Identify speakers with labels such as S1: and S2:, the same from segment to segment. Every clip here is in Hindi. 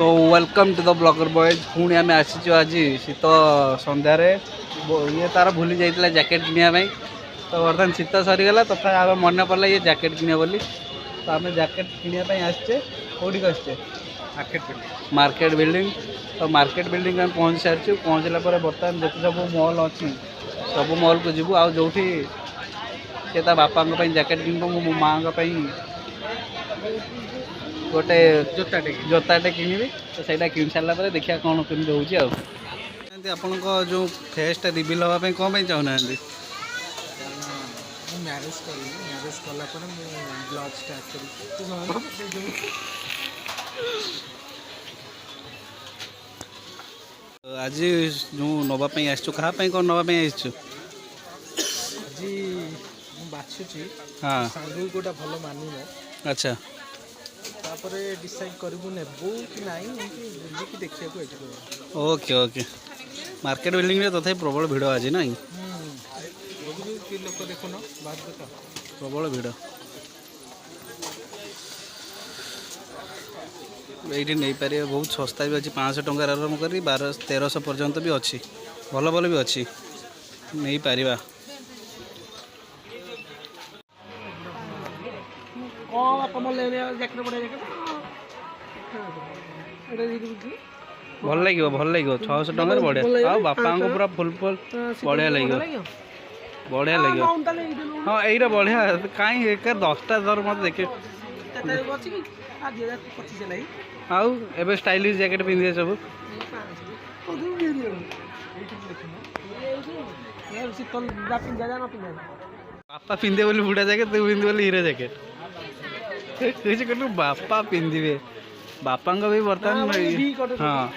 S1: तो welcome to the blogger boys पुणी आम आसी आज शीत सन्धार ये तार भूली जाता जैकेट किनाई तो बर्तमान शीत सरीगला तथा आम मन पड़ा ये जैकेट किने बोली तो आम जैकेट किनाई आसचे कौटी आसचे मार्केट बिल्डिंग तो मार्केट बिल्डिंग में पहुँच सारी पहुँचला बर्तमान जो सब मॉल अच्छी सब मॉल को जीवु आ जो से बापा जैकेट किन मो माँ गोटे जोताटे किनिबी तो सहीटा किन सारा देखिए कौन केमी होती आपण जो फेसटा रिविल हाँपाई कौन चाहूना
S2: मैरेज कला ब्लॉग स्टार्ट करी
S1: आज जो नापी आसु कहाँ कौन नापी आसु
S2: आज बाछुची
S1: हाँ
S2: सांग कोटा भल मानिब
S1: अच्छा
S2: तापर डिसाइड करू नेबू कि नाई बुझी देखा
S1: ओके ओके मार्केट बिल्डिंग रे तथा प्रबल भिड़ आज ना
S2: लोक देखुन बात देख
S1: प्रबल भिड़ ये नहीं पारे बहुत सस्ता भी अच्छी 500 टंका आरम्भ कर 1200-1300 पर्यंत भी अच्छी भल भल भी अच्छी नहीं पारिबा भल लगे 600 टंका बढ़िया बापा को पूरा फुल फुल बढ़िया लगे बढ़िया लगे हाँ यही बढ़िया कहीं एक 10टा धर मत देखे आउ एबे स्टाइलिश जैकेट पिंधे सब बापा पिंधे बोली बुढ़ा जैकेट तू पिंधे बोली हीरो जैकेट कहलु बापा पिंधे बापा भी बर्तमान हाँ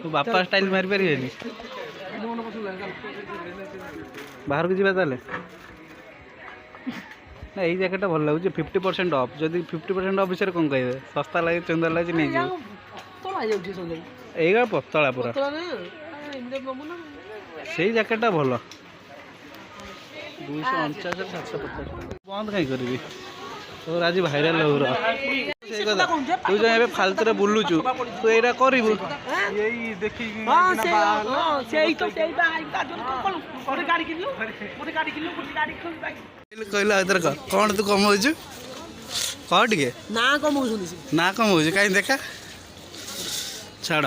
S1: तू बापा स्टाइल मारी पारे बाहर को जावा ना यही जैकेटा भल लगे 50% ऑफ जदि 50% ऑफ विषय कौन कहे सस्ता लगे सुंदर लगे नहीं यही पतला पूरा से जैकेटा भल 249-750 बंद कहीं करी तो आज भाइराल हो तू जो ए फालतू बुलुचु तू एरा करू कहला कौन तू कमाऊ कह टे ना कमाऊ कहीं देखा छाड़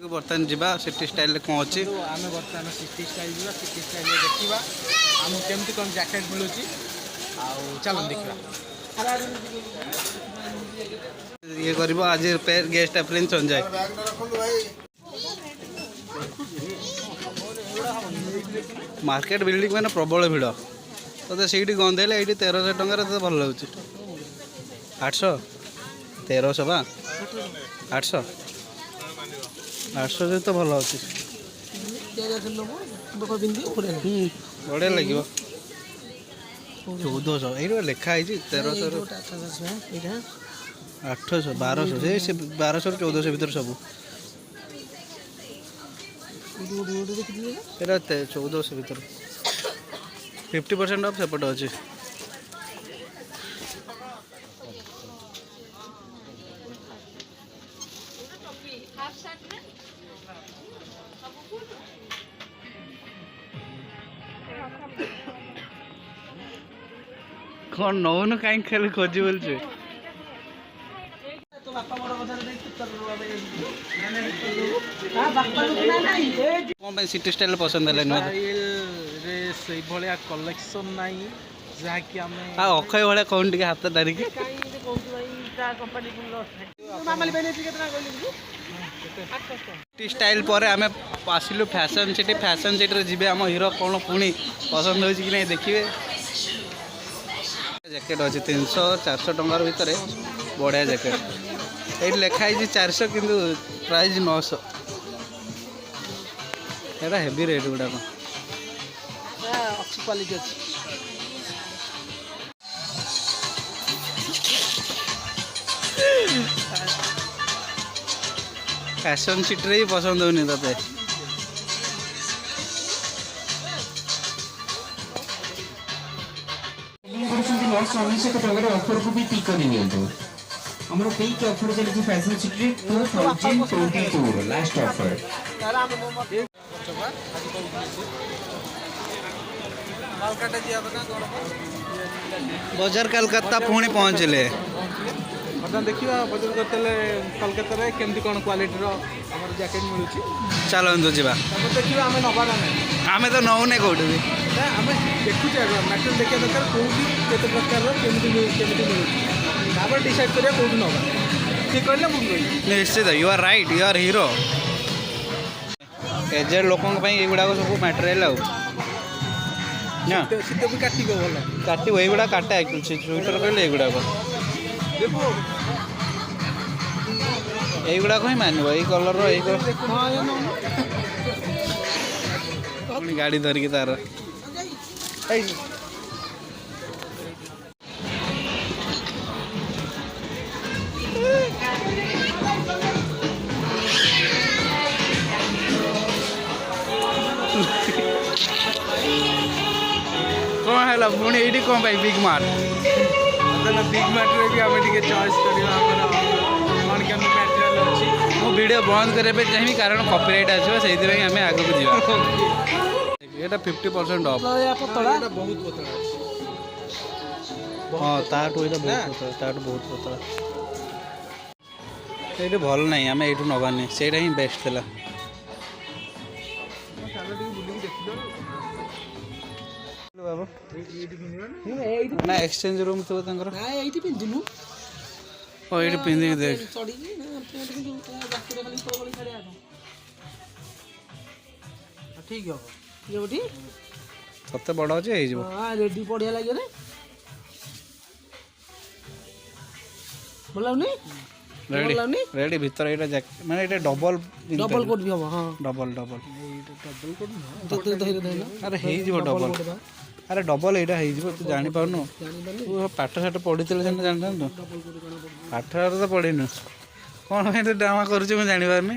S1: बर्तमान जीवा सिटी स्टाइल कौन अच्छी
S2: आम बर्तमान सिटी स्टाइल जा सिटी स्टाइल देखा आम केमती कौन जैकेट मिलूँ चल देखा
S1: ये कर आज guest Prince Sanjay market building मैंने प्रबल भिड़ तो सीट गंधेले ये 1300 टकर तो भल लगे 800 1300 बा 800 800 तो भल अच्छे बढ़िया लगे 1400 ये लिखाई 1300 800 1200 से 1200 1400 भर सब 1400 भर 50% ऑफ सेपट अच्छे कौन नौन कहीं खाली खोजी बोलचे कौन सिटी स्टाइल पसंद है
S2: भाया कलेक्शन नाई जहाँकि
S1: अक्षय भाया कौन टे हाथ धरिकी स्टाइल पर आम आसिलु फैशन सिटी जी आम हीरो कौन पुणी पसंद हो कि नहीं देखिए जैकेट अच्छे 300-400 टंकार भितर बढ़िया जैकेट ये लिखाई 400 किंतु प्राइस 900 एटा हेवी रेट गुड़ाक
S2: अच्छी क्वालिटी अच्छी
S1: फैशन सिटी पसंद होनी ते
S3: जस्ट 1900 टଙ୍କା ऑफर को भी पिक कर नियंतो हमरो पिक ऑफर चली fashion city 2024 last offer
S2: Calcutta जिया बना
S1: बजार कलकत्ता पुणी पहुँचले
S2: बर्तमान देखा बजार करते कलकत्ता केमती कौन क्वालिटी आम जैकेट मिलूँ
S1: चलतु जा
S2: देखिए आम नवा ना
S1: आम तो नौने कौट भी
S2: आम देखुचे मटेरियल देखा दरकार कौटी केते प्रकार केमती मिलूँ डिसाइड करिया कौटी नवा ठीक कहले भूल गई
S1: निश्चित you are right you are hero एजेड लोकों युवा सब मटेरियल ना
S2: शीत भी काटिक भल
S1: काट युवा काटे स्वेटर कहले युवा युवाक ही मान यही कलर गाड़ी धरिकी तार कौन है पुणी ये कौन भाई बिग मार्ट
S2: बिग मार्ट भी आम चॉइस करा कौन केमती मटेरियल अच्छी
S1: मो वीडियो बंद करने चाहिए कारण कॉपीराइट आसो से आम आगे को जावा ये 50% ऑफ
S2: बहुत पतला
S1: हाँ ताठू ये बहुत पतला ताठू बहुत पतला ये भल ना आम यू नबानी से ही बेस्ट था ना एक्सचेंज रूम थो ये पिंधिकी देख
S2: ठीक है
S1: सत्ते बड़ अच्छे
S2: रेडी बढ़िया लगे रे बोलाउनी
S1: रेडी रेडी भीतर ये माने ये डबल
S2: डबल कोट भी हम हां
S1: डबल डबल
S2: डबल कोट तते धैर्य देना
S1: अरे हे जीव डबल अरे डबल यहाँ हो तू जानी पारनु तू पाठ साठ पढ़ी जानी तू पाठ तो पढ़ीनु कौन तो ड्रामा कर जानी पारनी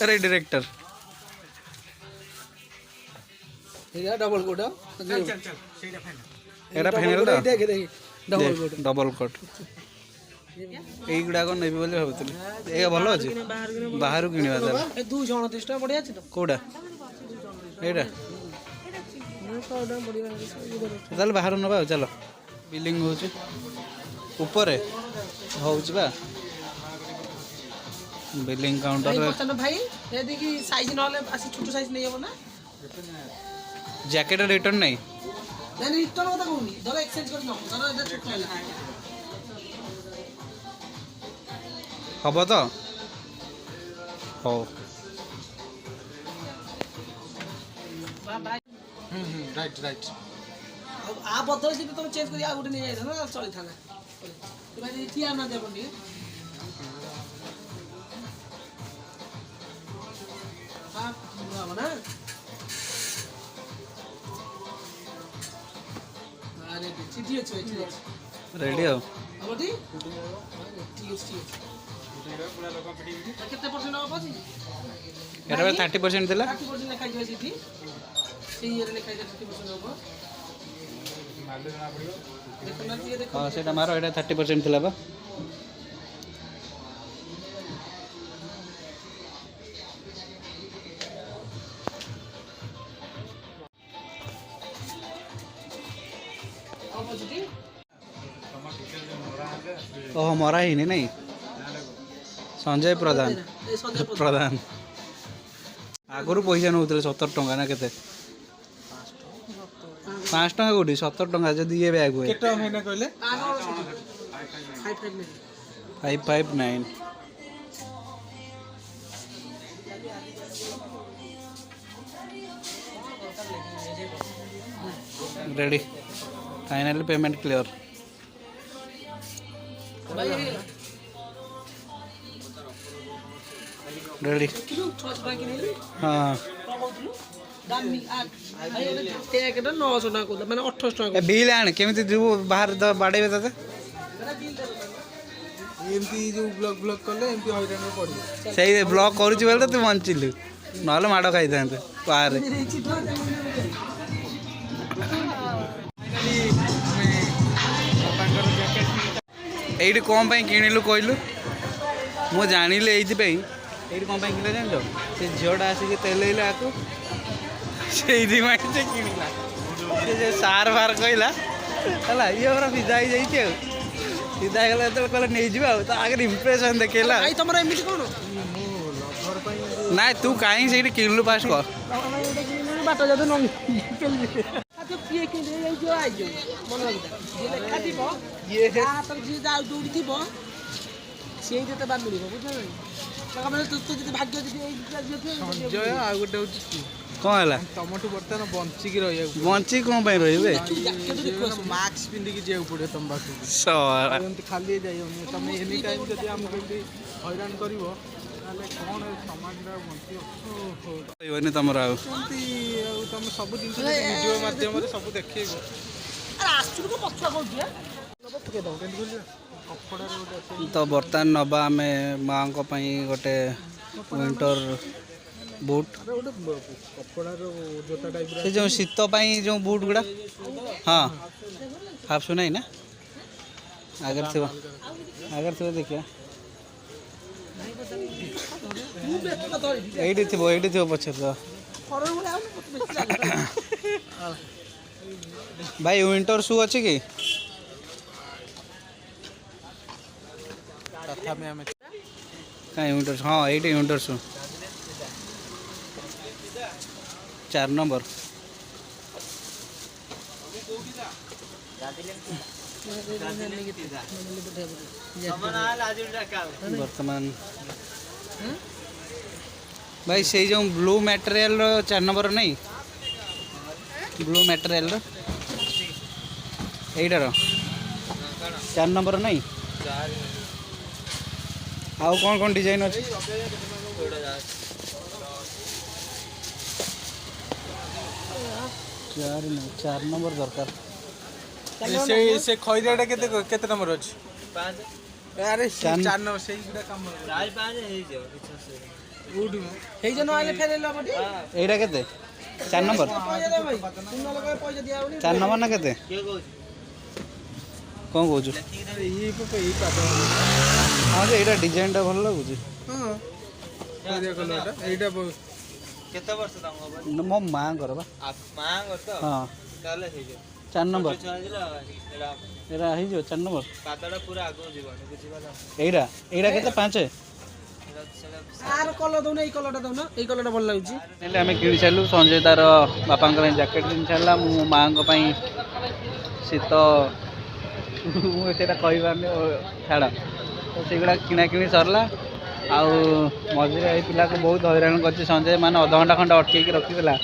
S1: अरे डायरेक्टर
S2: डबल कोट
S1: एटा फाइनल तो
S2: देख देख डबल कोट
S1: डबल कोट এইগুড়াক নেবি বলে ভাবুଥିଲି এই ভালো আছে বাহারু কিনিবা তাহলে
S2: 229 টাকা পড়ে আছে তো
S1: কোডা এইটা তাহলে বাহারু নবা চলো বিলিং হচ্ছে উপরে হচ্ছে বা বিলিং কাউন্টার
S2: ভাই এদিকে সাইজ নহলে আসি ছোট সাইজ নেই হবে না
S1: জ্যাকেটের রিটার্ন নাই
S2: না রিটার্ন কথা কোনি ধরো এক্সচেঞ্জ করে নাও ধরো এটা ছোট হলো
S1: হব তো হও
S2: राइट राइट अब आ बदल से तुम चेंज करिया गुटे नहीं जाय ना चली थाना भाई थिया ना दे बनी हां ना अरे चिठी अछि
S1: रेडी हो
S2: अब दी टी कितने परसेंट ऑफ अछि
S1: एटा 30% दिला
S2: 30% लिखा जाय चिठी से ये लिखा जाय 30% ऑफ देखो ना ये देखो
S1: हां सेटा मारो एटा 30% थिला बा ओह मरा ही नहीं संजय प्रधान प्रधान आगुरी पैसा नौ 70 टंका ना केते 5 टंका कोठी 70 टंका जदि ये बैग हुए
S2: केटा है ना कहले
S1: 559 ready finally payment clear ready हाँ बिल आण केमी जीव बाहर बाड़े ते
S2: एमती जो ब्लॉग ब्लॉग कले एमती हइरान पड़ी
S1: से ब्लॉग करूची बेले तू बंचिलु नहले माड़ खाई था बाहर ଏଇଠି କ'ଣ ପାଇଁ କିଣିଲୁ କହିଲୁ? ମୁଁ ଜାଣିଲି ଏଇଥିପାଇଁ। ଏଇଠି କ'ଣ ପାଇଁ କିଣିଲା ଜାଣିଛ? ସେ ଝିଅଟା ଆସିକି ତେଲେଇଲା ଆକୁ, ସେଇଥିପାଇଁ ସେ କିଣିଲା। ସେ ସାର୍ ଫାର୍ କହିଲା ହେଲା, ଇଏ ପୁରା ଫିଦା ହେଇଯାଇଛି ଆଉ। ଫିଦା ହେଇଗଲା ଯେତେବେଳେ କହିଲା ନେଇଯିବା ଆଉ, ତା ଆଗରେ ଇମ୍ପ୍ରେସନ୍ ଦେଖେଇଲା।
S2: ଭାଇ ତମର ଏମିତି କ'ଣ?
S1: ନାଇଁ ତୁ କାହିଁକି ସେଇଠି କିଣିଲୁ ଫାଷ୍ଟ କହ।
S2: ବାଟ ଯଦି ନ କିଏ କିଏ ହେଇଯିବ ଆଇଯିବ ମନେ ରଖିଥା। ଯିଏ ଲେଖା ଥିବ ତା ହାତରେ ଯିଏ ଯାଉ ଯୋଉଠି ଥିବ ସିଏ ତତେ ବା ମିଳିବ ବୁଝିଲ। ତୁ ଯଦି ଭାଗ୍ୟ ଯଦି ସଞ୍ଜୟ ଆଉ ଗୋଟେ ହଉଛି
S1: କ'ଣ ହେଲା?
S2: ତମଠୁ ବର୍ତ୍ତମାନ ବଞ୍ଚିକି ରହିବାକୁ
S1: ବଞ୍ଚି କ'ଣ ପାଇଁ ରହିବେ?
S2: ମାସ୍କ ପିନ୍ଧିକି ଯିବାକୁ ପଡ଼ିବ ତମ ପାଖକୁ। ଏମିତି ଖାଲି ଯାଇ ହଉନି। ତମେ ଏନି ଟାଇମ୍ ଯଦି ଆମକୁ ଏମିତି ହଇରାଣ କରିବ ତାହେଲେ କ'ଣ ସମାଜରେ ଆଉ ବଞ୍ଚିବ?
S1: କହିବନି ତମର ଆଉ।
S2: ସେମିତି ଆଉ ତମେ ସବୁ ଜିନିଷ ଭିଡ଼ିଓ ମାଧ୍ୟମରେ ସବୁ ଦେଖେଇବ।
S1: ତ ବର୍ତ୍ତମାନ ନେବା ଆମେ ମାଆଙ୍କ ପାଇଁ ଗୋଟେ ୱିଣ୍ଟର ବୁଟ୍।
S2: କପଡ଼ାର ଜୋତା ଟାଇପ୍ର
S1: ସେ ଯେଉଁ ଶୀତ ପାଇଁ ଯେଉଁ ବୁଟ୍ ଗୁଡ଼ା, ହଁ ହାଫ୍ ସୁ ନାହିଁ ନା? ଆଗରେ ଥିବ ଦେଖିବା। ଏଇଠି ଥିବ ପଛରେ ତ। ଭାଇ ୱିଣ୍ଟର ସୁ ଅଛି କି?
S2: ତଥାପି ଆମେ
S1: କାହିଁ ୱିଣ୍ଟର? ହଁ ଏଇଠି ୱିଣ୍ଟର ସୁ 4 ନମ୍ବର। ବର୍ତ୍ତମାନ ଭାଇ ସେଇ ଯେଉଁ ବ୍ଲୁ ମ୍ୟାଟେରିଆଲର 4 ନମ୍ବର ନାହିଁ? ବ୍ଲୁ ମ୍ୟାଟେରିଆଲର ଏଇଟାର 4 ନମ୍ବର ନାହିଁ? ଆଉ କ'ଣ ଡିଜାଇନ୍ ଅଛି? 4 ନମ୍ବର ଦରକାର।
S2: ସେ ଖଇରିଆଟା କେତେ ନମ୍ବର ଅଛି? 5। ଆରେ 4 ନମ୍ବର ସେଇଗୁଡ଼ା କାମ
S1: ଏଇଟା କେତେ? 4 ନମ୍ବର? 4 ନମ୍ବର ନା କେତେ? କ'ଣ କହୁଛୁ? ହଁ ଯେ ଏଇଟା ଡିଜାଇନଟା ଭଲ ଲାଗୁଛି। ମୋ ମାଆଙ୍କର ବା। ହଁ 4 ନମ୍ବର ଏଇଟା ହେଇଯିବ। 4 ନମ୍ବର ଏଇଟା କେତେ? 5। ହେଲେ ଆମେ କିଣି ସାରିଲୁ। ସଞ୍ଜୟ ତାର ବାପାଙ୍କ ପାଇଁ ଜ୍ୟାକେଟ୍ କିଣି ସାରିଲା। ମୁଁ ମାଆଙ୍କ ପାଇଁ ଶୀତ ମୁଁ ସେଇଟା କହିପାରୁନି, ଛାଡ଼। ତ ସେଗୁଡ଼ା କିଣାକିଣି ସରିଲା। ଆଉ ମଝିରେ ଏଇ ପିଲାକୁ ବହୁତ ହଇରାଣ କରିଛି ସଞ୍ଜୟ, ମାନେ ଅଧଘଣ୍ଟା ଖଣ୍ଡେ ଅଟକେଇକି ରଖିଥିଲା।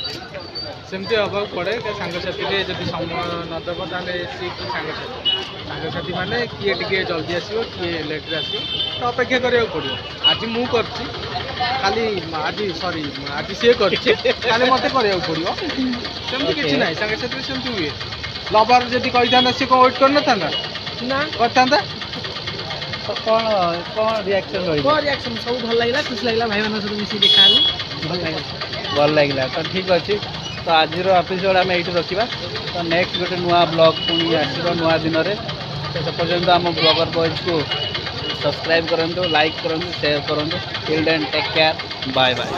S2: ସେମିତି ହେବାକୁ ପଡ଼େ। ସାଙ୍ଗସାଥିରେ ଯଦି ସମୟ ନଦେବ ତାହେଲେ ସିଏ କି ସାଙ୍ଗସାଥି ମାନେ କିଏ ଟିକେ ଜଲ୍ଦି ଆସିବ, କିଏ ଲେଟ୍ରେ ଆସିବ, ତ ଅପେକ୍ଷା କରିବାକୁ ପଡ଼ିବ। ଆଜି ମୁଁ କରିଛି, ଖାଲି ଆଜି ସିଏ କରିଛି, ତାହେଲେ ମୋତେ କରିବାକୁ ପଡ଼ିବ। ସେମିତି କିଛି ନାହିଁ, ସାଙ୍ଗସାଥିରେ ସେମିତି ହୁଏ। ଲଭର ଯଦି କହିଥାନ୍ତା ସିଏ କ'ଣ ୱେଟ୍ କରିନଥାନ୍ତା? ନା କରିଥାନ୍ତା।
S1: କ'ଣ ରିଆକ୍ସନ୍ ରହିବ?
S2: ସବୁ ଭଲ ଲାଗିଲା, ଖୁସି ଲାଗିଲା। ଭାଇମାନଙ୍କ ସହିତ ମିଶିକି ଦେଖା ହେଲି,
S1: ଭଲ ଲାଗିଲା। ତ ଠିକ୍ ଅଛି। ତ ଆଜିର ଏପିସୋଡ଼ ଆମେ ଏଇଠି ରଖିବା। ତ ନେକ୍ସଟ ଗୋଟେ ନୂଆ ବ୍ଲଗ୍ ପୁଣି ଆସିବ ନୂଆ ଦିନରେ। ତ ସେ ପର୍ଯ୍ୟନ୍ତ ଆମ ବ୍ଲଗର ବଏଜ୍କୁ ସବସ୍କ୍ରାଇବ୍ କରନ୍ତୁ, ଲାଇକ୍ କରନ୍ତୁ, ସେୟାର କରନ୍ତୁ। Till then take care, bye bye.